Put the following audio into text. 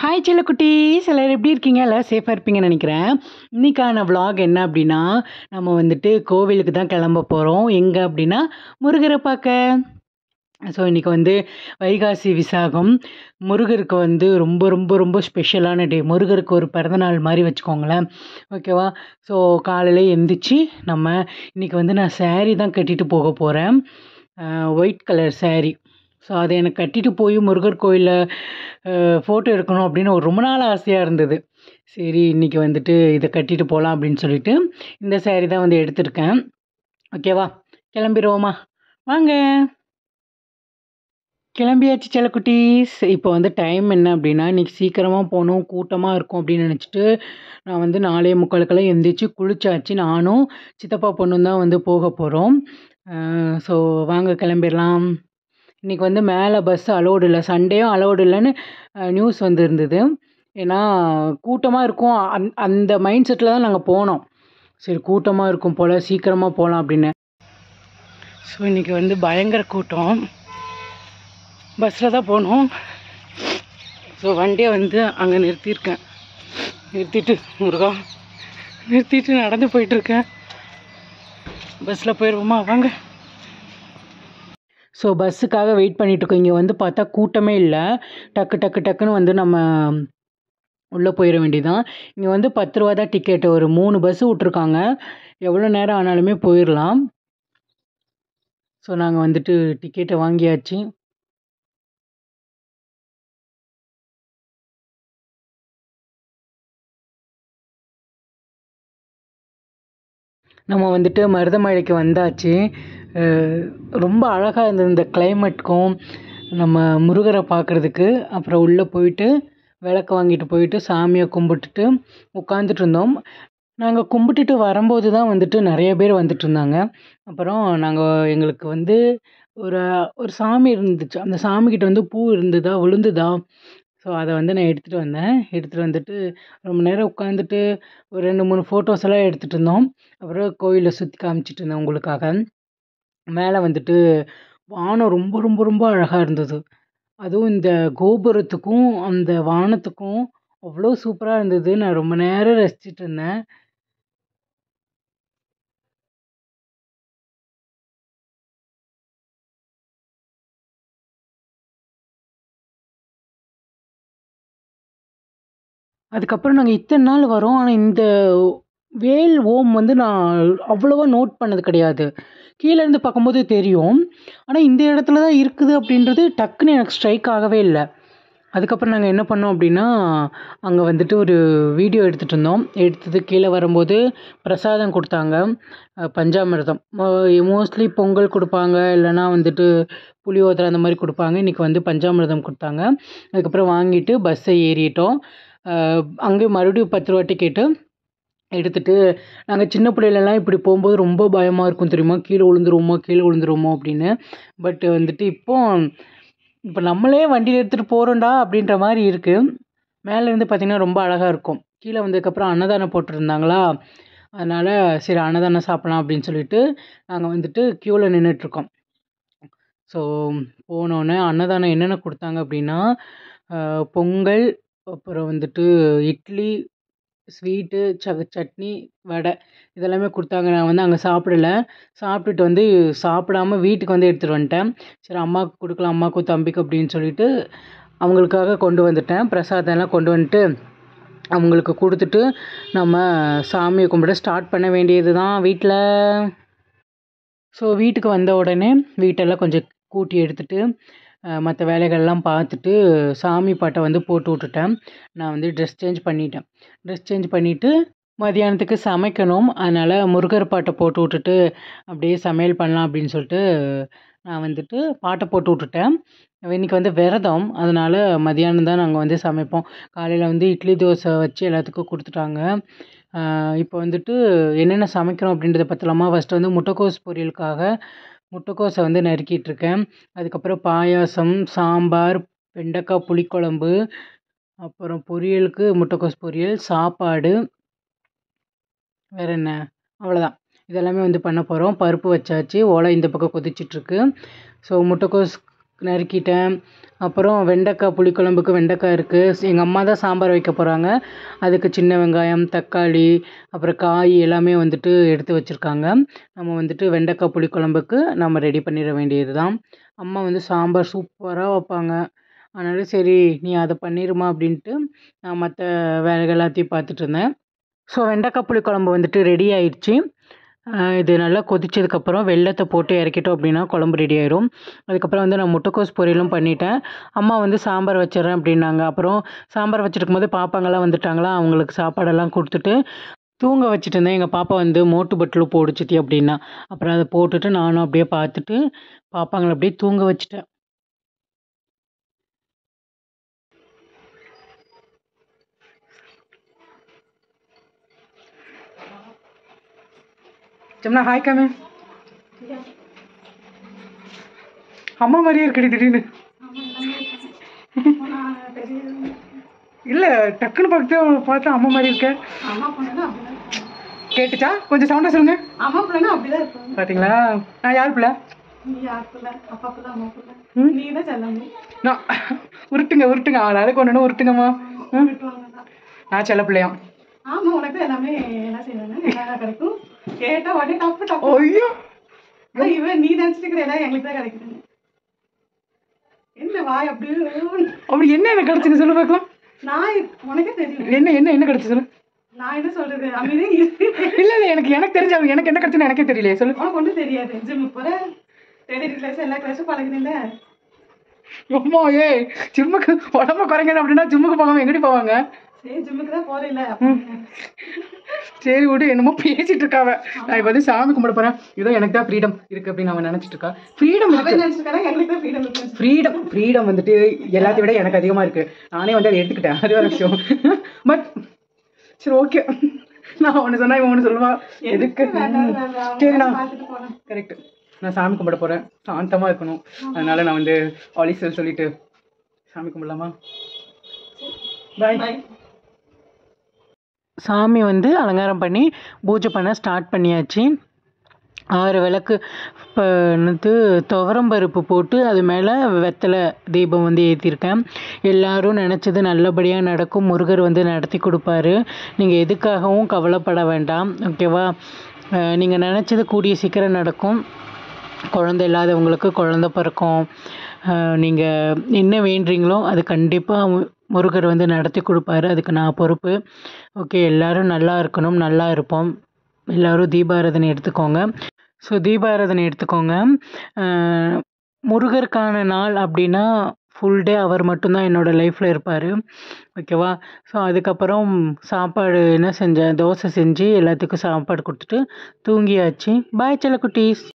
Hi செல்லக்குட்டீஸ், எல்லாரும் எப்படி இருக்கீங்க? எல்லாம் சேஃபாக இருப்பீங்கன்னு நினைக்கிறேன். இன்னைக்கான vlog என்ன அப்படின்னா, நம்ம வந்துட்டு கோவிலுக்கு தான் கிளம்ப போகிறோம். எங்கே அப்படின்னா, முருகரை பார்க்க. ஸோ இன்றைக்கி வந்து வைகாசி விசாகம். முருகருக்கு வந்து ரொம்ப ரொம்ப ரொம்ப ஸ்பெஷலான டே. முருகருக்கு ஒரு பிறந்தநாள் மாதிரி வச்சுக்கோங்களேன். ஓகேவா? ஸோ காலையில் எந்திரிச்சு நம்ம இன்றைக்கி வந்து நான் saree தான் கட்டிட்டு போக போகிறேன். White colour saree. ஸோ அதை எனக்கு கட்டிட்டு போய் முருகர் கோயிலில் ஃபோட்டோ எடுக்கணும் அப்படின்னு ஒரு ரொம்ப நாள் ஆசையாக இருந்தது. சரி இன்றைக்கி வந்துட்டு இதை கட்டிட்டு போகலாம் அப்படின்னு சொல்லிட்டு இந்த saree தான் வந்து எடுத்திருக்கேன். ஓகேவா? கிளம்பிடுவோமா? வாங்க. கிளம்பியாச்சு செல்லக்குட்டீஸ். இப்போ வந்து டைம் என்ன அப்படின்னா, இன்றைக்கி சீக்கிரமாக போகணும், கூட்டமாக இருக்கும் அப்படின்னு நினச்சிட்டு நான் வந்து 4:45 எந்திரிச்சு குளிச்சாச்சு. நானும் சித்தப்பா பொண்ணும் தான் வந்து போக போகிறோம். ஸோ வாங்க கிளம்பிடலாம். இன்றைக்கி வந்து மேலே பஸ் அலோடு இல்லை, சண்டேயும் அலோடு இல்லைன்னு நியூஸ் வந்துருந்தது. ஏன்னா கூட்டமாக இருக்கும். அந்த மைண்ட் செட்டில் தான் நாங்கள் போனோம். சரி கூட்டமாக இருக்கும் போல், சீக்கிரமாக போகலாம் அப்படின்னு. ஸோ இன்றைக்கி வந்து பயங்கர கூட்டம். பஸ்ஸில் தான் போனோம். ஸோ வண்டியை வந்து அங்கே நிறுத்தியிருக்கேன். நிறுத்திட்டு முருகா நிறுத்திட்டு நடந்து போயிட்டுருக்கேன். பஸ்ஸில் போயிடுவோமா? வாங்க. ஸோ பஸ்ஸுக்காக வெயிட் பண்ணிகிட்ருக்கோம். இங்கே வந்து பார்த்தா கூட்டமே இல்லை. டக்கு டக்கு டக்குன்னு வந்து நம்ம உள்ளே போயிட வேண்டியதான். இங்கே வந்து 10 ரூபா தான் டிக்கெட்டு. ஒரு 3 பஸ்ஸு விட்ருக்காங்க. எவ்வளோ நேரம் ஆனாலுமே போயிடலாம். ஸோ நாங்கள் வந்துட்டு டிக்கெட்டை வாங்கியாச்சு. நம்ம வந்துட்டு மருதமலைக்கு வந்தாச்சு. ரொம்ப அழகாக இருந்தது இந்த கிளைமேட்டுக்கும் நம்ம முருகரை பார்க்குறதுக்கு. அப்புறம் உள்ளே போயிட்டு விளக்கு வாங்கிட்டு போயிட்டு சாமியை கும்பிட்டுட்டு உட்காந்துட்டு இருந்தோம். நாங்கள் கும்பிட்டுட்டு வரும்போது தான் வந்துட்டு நிறைய பேர் வந்துட்டு இருந்தாங்க. அப்புறம் எங்களுக்கு வந்து ஒரு ஒரு சாமி இருந்துச்சு. அந்த சாமிக்கிட்ட வந்து பூ இருந்ததா விழுந்துதா. ஸோ அதை வந்து நான் எடுத்துகிட்டு வந்தேன். எடுத்துகிட்டு வந்துட்டு ரொம்ப நேரம் உட்காந்துட்டு ஒரு 2, 3 ஃபோட்டோஸ் எல்லாம் எடுத்துகிட்டு இருந்தோம். அப்புறம் கோயிலை சுற்றி காமிச்சிட்டு இருந்தேன் உங்களுக்காக. மேலே வந்துட்டு வானம் ரொம்ப ரொம்ப ரொம்ப அழகாக இருந்தது. அதுவும் இந்த கோபுரத்துக்கும் அந்த வானத்துக்கும் அவ்வளோ சூப்பராக இருந்தது. நான் ரொம்ப நேரம் ரசிச்சிட்டு இருந்தேன். அதுக்கப்புறம் நாங்கள் இத்தனை நாள் வரோம். ஆனால் இந்த வேல் ஓம் வந்து நான் அவ்வளோவா நோட் பண்ணது கிடையாது. கீழேருந்து பார்க்கும்போது தெரியும். ஆனால் இந்த இடத்துல தான் இருக்குது அப்படின்றது டக்குன்னு எனக்கு ஸ்ட்ரைக் ஆகவே இல்லை. அதுக்கப்புறம் நாங்கள் என்ன பண்ணோம் அப்படின்னா, அங்கே வந்துட்டு ஒரு வீடியோ எடுத்துகிட்டு இருந்தோம். எடுத்தது கீழே வரும்போது பிரசாதம் கொடுத்தாங்க. பஞ்சாமிர்தம். மோஸ்ட்லி பொங்கல் கொடுப்பாங்க, இல்லைனா வந்துட்டு புளியோதரை அந்த மாதிரி கொடுப்பாங்க. இன்றைக்கி வந்து பஞ்சாமிர்தம் கொடுத்தாங்க. அதுக்கப்புறம் வாங்கிட்டு பஸ்ஸை ஏறிட்டோம். அங்கேயும் மறுபடியும் 10 ரூபா டிக்கெட்டு எடுத்துகிட்டு நாங்கள் சின்ன பிள்ளையிலலாம் இப்படி போகும்போது ரொம்ப பயமாக இருக்கும் தெரியுமா? கீழே விழுந்துருவோமோ அப்படின்னு. பட் வந்துட்டு இப்போ நம்மளே வண்டியில் எடுத்துகிட்டு போகிறோம்டா அப்படின்ற மாதிரி இருக்குது. மேலேருந்து பார்த்திங்கன்னா ரொம்ப அழகாக இருக்கும். கீழே வந்ததுக்கப்புறம் அன்னதானம் போட்டிருந்தாங்களா, அதனால் சரி அன்னதானம் சாப்பிட்லாம் அப்படின்னு சொல்லிட்டு நாங்கள் வந்துட்டு க்யூவில் நின்றுட்டுருக்கோம். ஸோ போனோன்னே அன்னதானம் என்னென்ன கொடுத்தாங்க அப்படின்னா, பொங்கல், அப்புறம் வந்துட்டு இட்லி, ஸ்வீட்டு, சட்னி, வடை இதெல்லாமே கொடுத்தாங்க. நான் வந்து அங்கே சாப்பிடல. சாப்பிட்டுட்டு வந்து சாப்பிடாம வீட்டுக்கு வந்து எடுத்துகிட்டு வந்துட்டேன். சரி அம்மாவுக்கு கொடுக்கலாம், அம்மாவுக்கும் தம்பிக்கும் அப்படின்னு சொல்லிட்டு அவங்களுக்காக கொண்டு வந்துட்டேன். பிரசாதம்லாம் கொண்டு வந்துட்டு அவங்களுக்கு கொடுத்துட்டு நம்ம சாமியை கும்பிட ஸ்டார்ட் பண்ண வேண்டியது தான் வீட்டில். ஸோ வீட்டுக்கு வந்த உடனே வீட்டெல்லாம் கொஞ்சம் கூட்டி எடுத்துட்டு மற்ற வேலைகள்லாம் பார்த்துட்டு சாமி பாட்டை வந்து போட்டு விட்டுட்டேன். நான் வந்து ட்ரெஸ் சேஞ்ச் பண்ணிவிட்டு மதியானத்துக்கு சமைக்கணும். அதனால் முருகர் பாட்டை போட்டு விட்டுட்டு அப்படியே சமையல் பண்ணலாம் அப்படின்னு சொல்லிட்டு நான் வந்துட்டு பாட்டை போட்டு விட்டுட்டேன். இன்றைக்கி வந்து விரதம், அதனால் மதியானம் தான் நாங்கள் வந்து சமைப்போம். காலையில் வந்து இட்லி தோசை வச்சு எல்லாத்துக்கும் கொடுத்துட்டாங்க. இப்போ வந்துட்டு என்னென்ன சமைக்கிறோம் அப்படின்றத பார்த்துலாமா? ஃபஸ்ட்டு வந்து முட்டைக்கோஸ் பொரியலுக்காக முட்டைக்கோஸை வந்து நறுக்கிட்டுருக்கேன். அதுக்கப்புறம் பாயாசம், சாம்பார், வெண்டைக்காய் புளிக்குழம்பு, அப்புறம் பொரியலுக்கு முட்டைக்கோஸ் பொரியல், சாப்பாடு, வேறு என்ன, அவ்வளோதான். இதெல்லாமே வந்து பண்ண போகிறோம். பருப்பு வச்சாச்சு, ஓலை இந்த பக்கம் கொதிச்சிட்ருக்கு. ஸோ முட்டைக்கோஸ் நறுக்கிட்டேன். அப்புறம் வெண்டைக்காய் புளிக்குழம்புக்கு வெண்டைக்காய் இருக்குது. எங்கள் அம்மா தான் சாம்பார் வைக்க போகிறாங்க. அதுக்கு சின்ன வெங்காயம், தக்காளி, அப்புறம் காய் எல்லாமே வந்துட்டு எடுத்து வச்சுருக்காங்க. நம்ம வந்துட்டு வெண்டைக்காய் புளிக்குழம்புக்கு நம்ம ரெடி பண்ணிட வேண்டியது தான். அம்மா வந்து சாம்பார் சூப்பராக வைப்பாங்க. அதனால சரி நீ அதை பண்ணிடுமா அப்படின்ட்டு நான் மற்ற வேலைகள் எல்லாத்தையும் பார்த்துட்டு இருந்தேன். ஸோ வெண்டைக்காய் புளிக்குழம்பு வந்துட்டு ரெடி ஆயிடுச்சு. இது நல்லா கொதிச்சதுக்கப்புறம் வெல்லத்தை போட்டு இறக்கிட்டோம் அப்படின்னா குழம்பு ரெடி ஆயிரும். அதுக்கப்புறம் வந்து நான் முட்டைக்கோஸ் பொரியலும் பண்ணிட்டேன். அம்மா வந்து சாம்பார் வச்சிடுறேன் அப்படின்னாங்க. அப்புறம் சாம்பார் வச்சுருக்கும் போது பாப்பாங்கெல்லாம் வந்துட்டாங்களா, அவங்களுக்கு சாப்பாடெல்லாம் கொடுத்துட்டு தூங்க வச்சுட்டு இருந்தேன். எங்கள் பாப்பா வந்து மோட்டு பட்டில் போடு சித்தி அப்படின்னா. அப்புறம் அதை போட்டுட்டு நானும் அப்படியே பார்த்துட்டு பாப்பாங்களை அப்படியே தூங்க வச்சுட்டேன். ஜமுனா ஹாய் காமி. அம்மா மாதிரியே இருக்குடி திடீர்னு. இல்லை டக்குன்னு பார்த்தா அம்மா மாதிரி இருக்க. கேட்டுச்சா? கொஞ்சம் சவுண்டாக சொல்லுங்க. அம்மா பிள்ளைங்க அப்படிதான் இருப்பாங்க. பார்த்தீங்களா? நான் யார் பிள்ளை? நீ யார் பிள்ளை? அப்பா பிள்ளை, அம்மா பிள்ளை. நீ தான் செல்லம்மா. நான் உருட்டுங்க ஆளாளுக்கு ஒன்று உருட்டுங்கம்மா. நான் செல்ல பிள்ளையா? ஆமா, உனக்கு எல்லாமே என்ன செய்வாங்க, என்ன கிடைக்கும் கேட்டா உடனே டப்பு டப்பு. ஐயோ இவன் நீ நினைச்சிட்டு எல்லாம் எங்களுக்கு தான் கிடைக்குது. என்ன வாய் அப்படி அப்படி என்ன எனக்கு கிடைச்சுன்னு சொல்லு பார்க்கலாம். நான் உனக்கே தெரியும் என்ன கிடைச்சு சொல்லு. நான் என்ன சொல்றது, அமைதியே இல்ல எனக்கு தெரிஞ்ச எனக்கு என்ன கிடைச்சுன்னு எனக்கே தெரியலையே சொல்லு. உனக்கு ஒன்றும் தெரியாது. ஜிம்மு போற, டெய்லரி கிளாஸ், எல்லா கிளாஸும் பழகுதில்ல. அம்மா ஜிம்முக்கு உடம்ப குறைங்க அப்படின்னா ஜிம்முக்கு போகாம எங்கடி போவாங்க? சரி ஜிம்முக்கு தான் போறேன். சரி விடு, என்னமோ பேசிட்டு இருக்காவ. நான் இப்ப வந்து சாமி கும்பிட போறேன். இதோ எனக்கு தான் ஃப்ரீடம் இருக்கு அப்படின்னு அவன் நினைச்சிட்டு இருக்கா. ஃப்ரீடம் ஃப்ரீடம் வந்துட்டு எல்லாத்தையும் விட எனக்கு அதிகமா இருக்கு. நானே வந்து அதை எடுத்துக்கிட்டேன், அது ஒரு விஷயம். பட் சரி ஓகே, நான் ஒண்ணு சொன்னா இவன் ஒண்ணு சொல்லுவா. எதுக்கு? சரிண்ணா கரெக்ட். நான் சாமி கும்பிட போறேன், சாந்தமா இருக்கணும். அதனால நான் வந்து ஆலிசல் சொல்லிட்டு சாமி கும்பிடலாமா? பாய். சாமி வந்து அலங்காரம் பண்ணி பூஜை பண்ண ஸ்டார்ட் பண்ணியாச்சு. 6 விளக்கு வந்து துவரம்பருப்பு போட்டு அது மேலே வெத்தலை தீபம் வந்து ஏற்றிருக்கேன். எல்லோரும் நினச்சது நல்லபடியாக நடக்கும். முருகர் வந்து நடத்தி கொடுப்பாரு. நீங்கள் எதுக்காகவும் கவலைப்பட வேண்டாம், ஓகேவா? நீங்கள் நினச்சது கூடிய சீக்கிரம் நடக்கும். குழந்தை இல்லாதவங்களுக்கு குழந்தை பிறக்கும். நீங்கள் என்ன வேண்டுறீங்களோ அது கண்டிப்பாக முருகர் வந்து நடத்தி கொடுப்பாரு. அதுக்கு நான் பொறுப்பு. ஓகே, எல்லோரும் நல்லா இருக்கணும், நல்லா இருப்போம். எல்லோரும் தீபாராதனை எடுத்துக்கோங்க. ஸோ தீபாராதனை எடுத்துக்கோங்க. முருகருக்கான நாள் அப்படின்னா ஃபுல் டே அவர் மட்டும்தான் என்னோடய லைஃப்பில் இருப்பார், ஓகேவா? ஸோ அதுக்கப்புறம் சாப்பாடு என்ன செஞ்சேன், தோசை செஞ்சு எல்லாத்துக்கும் சாப்பாடு கொடுத்துட்டு தூங்கியாச்சு. பாய் செல்ல குட்டீஸ்.